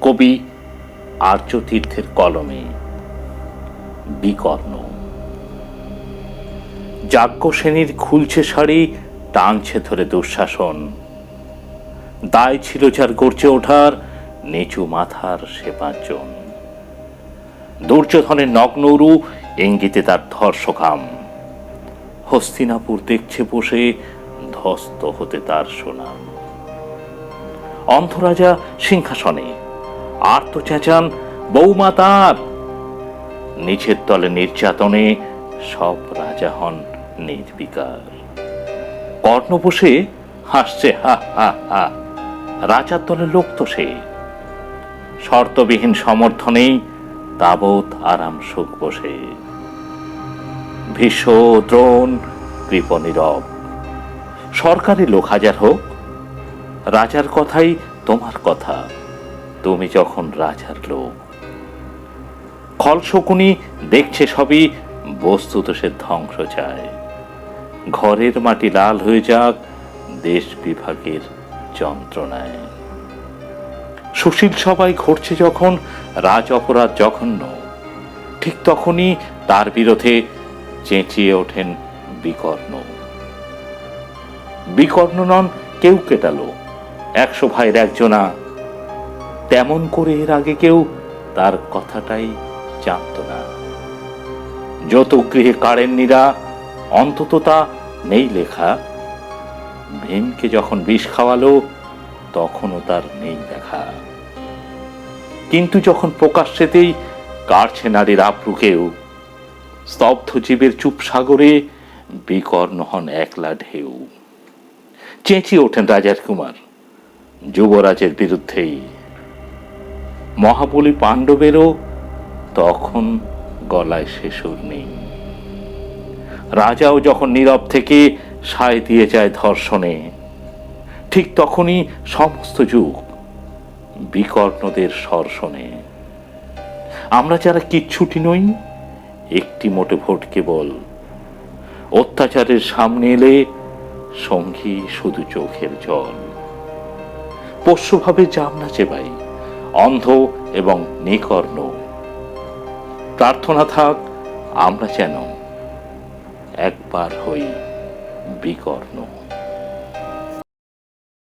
কবি আর্যতীর্থের কলমে। বিকর্ণ। যাজ্ঞসেনীর খুলছে শাড়ি, টানছে ধরে দুঃশাসন। দায় ছিল যার গর্জে ওঠার, নিচু মাথার সে পাঁচজন। দুর্যোধনের নগ্নরু, ইঙ্গিতে তার ধর্ষকাম। হস্তিনাপুর দেখছে বসে, ধ্বস্ত হতে তার সুনাম। অন্ধরাজা সিংহাসনে, আর্ত চেঁচান বৌমা তার। নিচের তলে নির্যাতনে সব রাজা হন নির্বিকার। কর্ণ বসে হাসছে হা হা হা, রাজার দলে লোক তো সে। শর্তবিহীন সমর্থনেই তাবৎ আরাম সুখ বসে। ভীষ্ম দ্রোণ কৃপ নীরব, সরকারি লোক হাজার হোক, রাজার কথাই তোমার কথা, তুমি যখন রাজার লোক। খল শকুনি দেখছে সবই, বস্তুত সে ধ্বংস চায়। ঘরের মাটি লাল হয়ে যাক দেশ বিভাগের যন্ত্রণায়। সুশীল সবাই ঘটছে যখন রাজ অপরাধ জঘন্য, ঠিক তখনই তার বিরোধে চেঁচিয়ে ওঠেন বিকর্ণ। বিকর্ণ নন কেউ কেটালো, 100 ভাইয়ের একজনা। তেমন করে এর আগে কেউ তার কথাটাই জানত না। যত গৃহে কাড়েননিরা, অন্তত তা নেই লেখা। ভীমকে যখন বিষ খাওয়ালো, তখনও তার নেই দেখা। কিন্তু যখন প্রকাশ্যেতেই কাটছে নারীর আপ্রুকেও, স্তব্ধ জীবের চুপ সাগরে বিকর্ণ হন একলা ঢেউ। চেঁচিয়ে ওঠেন রাজার কুমার যুবরাজের বিরুদ্ধেই। মহাবলী পাণ্ডবেরও তখন গলায় সে সুর নেই। রাজাও যখন নীরব থেকে সায় দিয়ে যায় ধর্ষণে, ঠিক তখনই সমস্ত যুগ বিকর্ণদের স্বর-শোনে। আমরা যারা কিচ্ছুটি নই, একটি মোটে ভোট কেবল, অত্যাচারের সামনে এলে সঙ্গী শুধু চোখের জল। পোষ্যভাবে জাম না চেবাই, অন্ধ এবং নিকর্ণ। প্রার্থনা থাক আমরা যেন একবার হই বিকর্ণ।